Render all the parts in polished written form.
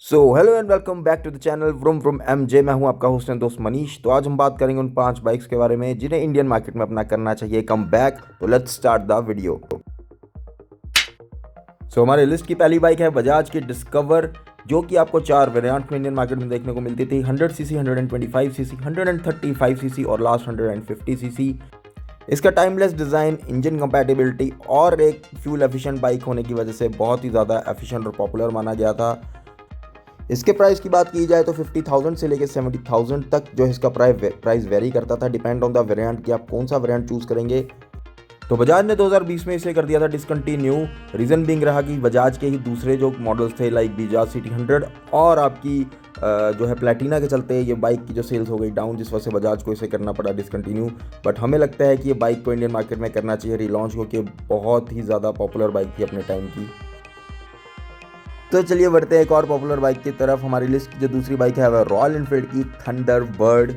So hello and welcome back to the channel Vroom Vroom MJ. मैं हूं आपका host and दोस्त मनीष। तो आज हम बात करेंगे उन 5 बाइक्स के बारे में जिन्हें इंडियन मार्केट में अपना करना चाहिए कम बैक। तो लेट्स स्टार्ट द वीडियो। हमारे लिस्ट की पहली बाइक है बजाज की डिस्कवर, जो कि आपको 4 वेरिएंट में इंडियन मार्केट में देखने को मिलती थी। 100 सीसी, 125 सीसी, 135 सीसी और लास्ट 150 सीसी। इसका टाइमलेस डिज़ाइन, इंजन कंपैटिबिलिटी और एक फ्यूल एफिशिएंट बाइक होने की वजह से बहुत ही ज़्यादा एफिशिएंट और पॉपुलर माना गया था। इसके प्राइस की बात की जाए तो 50,000 से लेकर 70,000 तक जो इसका प्राइस वेरी करता था, डिपेंड ऑन द वेरिएंट कि आप कौन सा वेरिएंट चूज़ करेंगे। तो बजाज ने 2020 में इसे कर दिया था डिसकंटिन्यू। रीज़न बिंग रहा कि बजाज के ही दूसरे जो मॉडल्स थे लाइक बजाज सिटी 100 और आपकी जो है प्लेटिना के चलते ये बाइक की जो सेल्स हो गई डाउन, जिस वजह से बजाज को इसे करना पड़ा डिसकंटिन्यू। बट हमें लगता है कि ये बाइक को इंडियन मार्केट में करना चाहिए रीलॉन्च, क्योंकि बहुत ही ज़्यादा पॉपुलर बाइक थी अपने टाइम की। तो चलिए बढ़ते हैं एक और पॉपुलर बाइक की तरफ। हमारी लिस्ट की जो दूसरी बाइक है वह रॉयल एनफील्ड की थंडरबर्ड।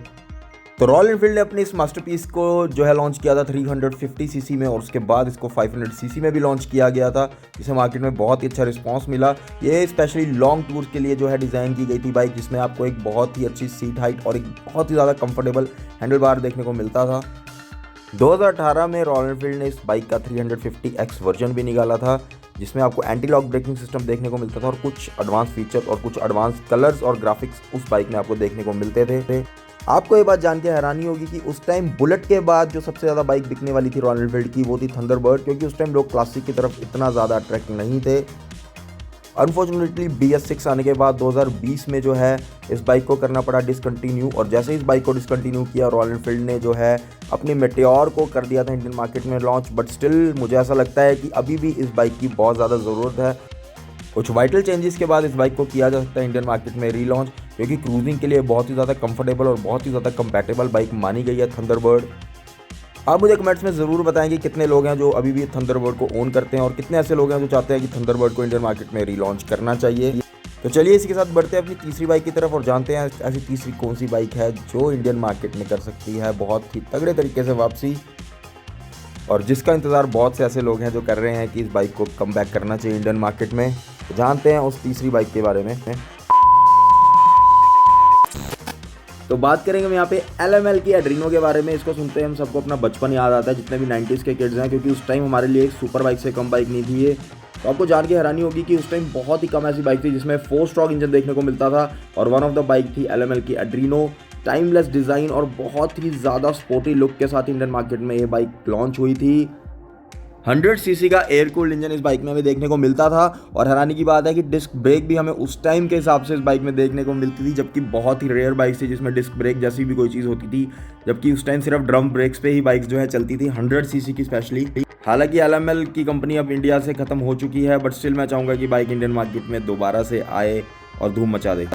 तो रॉयल एनफील्ड ने अपने इस मास्टरपीस को जो है लॉन्च किया था 350 सीसी में, और उसके बाद इसको 500 सीसी में भी लॉन्च किया गया था, जिसे मार्केट में बहुत ही अच्छा रिस्पांस मिला। ये स्पेशली लॉन्ग टूर के लिए जो है डिज़ाइन की गई थी बाइक, जिसमें आपको एक बहुत ही अच्छी सीट हाइट और एक बहुत ही ज़्यादा कंफर्टेबल हैंडल बार देखने को मिलता था। 2018 में रॉयल एनफील्ड ने इस बाइक का 350X वर्जन भी निकाला था, जिसमें आपको एंटी लॉक ब्रेकिंग सिस्टम देखने को मिलता था और कुछ एडवांस फीचर और कुछ एडवांस कलर्स और ग्राफिक्स उस बाइक में आपको देखने को मिलते थे। आपको ये बात जान के हैरानी होगी कि उस टाइम बुलेट के बाद जो सबसे ज़्यादा बाइक बिकने वाली थी रॉयल एनफील्ड की वो थी थंडरबर्ड, क्योंकि उस टाइम लोग क्लासिक की तरफ इतना ज़्यादा अट्रैक्ट नहीं थे। अनफॉर्चुनेटली BS6 आने के बाद 2020 में जो है इस बाइक को करना पड़ा डिसकंटिन्यू, और जैसे इस बाइक को डिसकंटिन्यू किया रॉयल एनफील्ड ने जो है अपनी मेटेओर को कर दिया था इंडियन मार्केट में लॉन्च। बट स्टिल मुझे ऐसा लगता है कि अभी भी इस बाइक की बहुत ज़्यादा ज़रूरत है। कुछ वाइटल चेंजेस के बाद इस बाइक को किया जा सकता है इंडियन मार्केट में रीलॉन्च, क्योंकि क्रूजिंग के लिए बहुत ही ज़्यादा कंफर्टेबल और बहुत ही ज़्यादा कंपैटिबल बाइक मानी गई है थंडरबर्ड। आप मुझे कमेंट्स में ज़रूर बताएं कि कितने लोग हैं जो अभी भी थंडरबर्ड को ओन करते हैं और कितने ऐसे लोग हैं जो चाहते हैं कि थंडरबर्ड को इंडियन मार्केट में रीलॉन्च करना चाहिए। तो चलिए इसी के साथ बढ़ते हैं अपनी तीसरी बाइक की तरफ और जानते हैं ऐसी तीसरी कौन सी बाइक है जो इंडियन मार्केट में कर सकती है बहुत ही तगड़े तरीके से वापसी, और जिसका इंतज़ार बहुत से ऐसे लोग हैं जो कर रहे हैं कि इस बाइक को कम बैक करना चाहिए इंडियन मार्केट में। तो जानते हैं उस तीसरी बाइक के बारे में। तो बात करेंगे हम यहाँ पे LML की एड्रीनो के बारे में। इसको सुनते हैं हम सबको अपना बचपन याद आता है, जितने भी 90s के किड्स हैं, क्योंकि उस टाइम हमारे लिए एक सुपर बाइक से कम बाइक नहीं थी ये। तो आपको जान के हैरानी होगी कि उस टाइम बहुत ही कम ऐसी बाइक थी जिसमें 4 स्ट्रोक इंजन देखने को मिलता था, और वन ऑफ द बाइक थी LML की एड्रीनो। टाइमलेस डिज़ाइन और बहुत ही ज़्यादा स्पोर्टी लुक के साथ इंडियन मार्केट में ये बाइक लॉन्च हुई थी। 100 सीसी का एयर कूल्ड इंजन इस बाइक में हमें देखने को मिलता था, और हैरानी की बात है कि डिस्क ब्रेक भी हमें उस टाइम के हिसाब से इस बाइक में देखने को मिलती थी, जबकि बहुत ही रेयर बाइक थी जिसमें डिस्क ब्रेक जैसी भी कोई चीज़ होती थी, जबकि उस टाइम सिर्फ ड्रम ब्रेक्स पे ही बाइक्स जो है चलती थी 100 सीसी की स्पेशली। हालांकि LML की कंपनी अब इंडिया से ख़त्म हो चुकी है, बट स्टिल मैं चाहूँगा कि बाइक इंडियन मार्केट में दोबारा से आए और धूम मचा दे।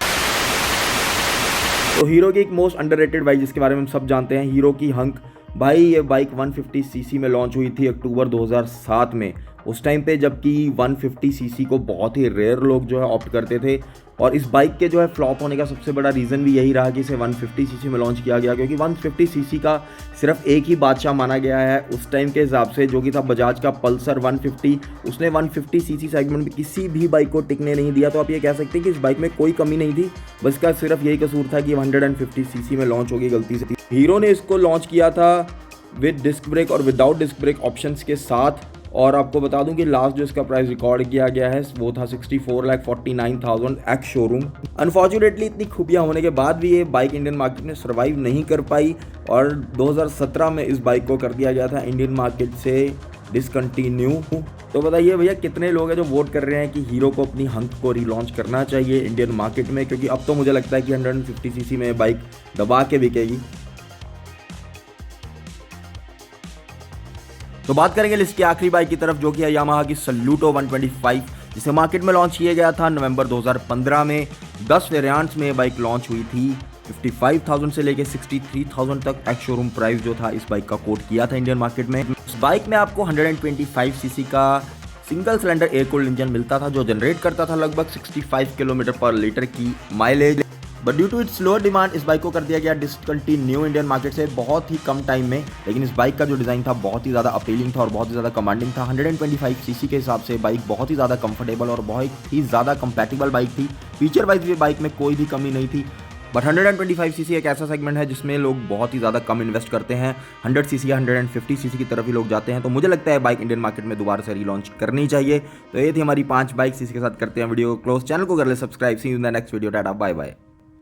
तो हीरो की एक मोस्ट अंडररेटेड बाइक जिसके बारे में हम सब जानते हैं, हीरो की हंक। भाई ये बाइक 150 सीसी में लॉन्च हुई थी अक्टूबर 2007 में, उस टाइम पे जबकि 150 सीसी को बहुत ही रेयर लोग जो है ऑप्ट करते थे। और इस बाइक के जो है फ्लॉप होने का सबसे बड़ा रीज़न भी यही रहा कि इसे 150 सीसी में लॉन्च किया गया, क्योंकि 150 सीसी का सिर्फ एक ही बादशाह माना गया है उस टाइम के हिसाब से, जो कि था बजाज का पल्सर 150। उसने 150 सीसी सेगमेंट में किसी भी बाइक को टिकने नहीं दिया। तो आप ये कह सकते हैं कि इस बाइक में कोई कमी नहीं थी, बस इसका सिर्फ यही कसूर था कि 150 सीसी में लॉन्च होगी गलती से। हीरो ने इसको लॉन्च किया था विद डिस्क ब्रेक और विदाउट डिस्क ब्रेक ऑप्शंस के साथ, और आपको बता दूं कि लास्ट जो इसका प्राइस रिकॉर्ड किया गया है वो था 64,49,000 एक्स शोरूम। अनफॉर्चुनेटली इतनी खूबियाँ होने के बाद भी ये बाइक इंडियन मार्केट में सर्वाइव नहीं कर पाई, और 2017 में इस बाइक को कर दिया गया था इंडियन मार्केट से डिसकंटिन्यू। तो बताइए भैया कितने लोग हैं जो वोट कर रहे हैं कि हीरो को अपनी हंक को रीलॉन्च करना चाहिए इंडियन मार्केट में, क्योंकि अब तो मुझे लगता है कि 150 सीसी में बाइक दबा के बिकेगी। तो बात करेंगे लिस्ट की आखिरी बाइक की तरफ, जो कि है यामाहा की सल्यूटो 125, जिसे मार्केट में लॉन्च किया गया था नवंबर 2015 में। 10 वेरिएंट्स में बाइक लॉन्च हुई थी। 55,000 से लेके 63,000 तक एक्स शोरूम प्राइस जो था इस बाइक का कोट किया था इंडियन मार्केट में। इस बाइक में आपको 125 सीसी का single cylinder air cooled engine मिलता था, जो जनरेट करता था लगभग 65 किलोमीटर पर लीटर की mileage. But due to its slower demand इस बाइक को कर दिया गया डिसकंटिन्यू इंडियन मार्केट से बहुत ही कम टाइम में। लेकिन इस बाइक का जो डिज़ाइन था बहुत ही ज़्यादा अपीलिंग था और बहुत ही ज़्यादा कमांडिंग था। 125 सीसी के हिसाब से बाइक बहुत ही ज़्यादा कंफर्टेबल और बहुत ही ज़्यादा कंपैटिबल बाइक थी। फीचर वाइज भी बाइक में कोई भी कमी नहीं थी। बट 125 सीसी एक ऐसा सेगमेंट है जिसमें लोग बहुत ही ज़्यादा कम इन्वेस्ट करते हैं। 100 सीसी या 150 सीसी की तरफ ही लोग जाते हैं। तो मुझे लगता है बाइक इंडियन मार्केट में दोबारा से रीलॉन्च करनी चाहिए। तो ये थी हमारी 5 बाइक्स। इसी के साथ करते हैं वीडियो क्लोज। चैनल को कर ले subscribe. See you in the next video. Tata bye bye.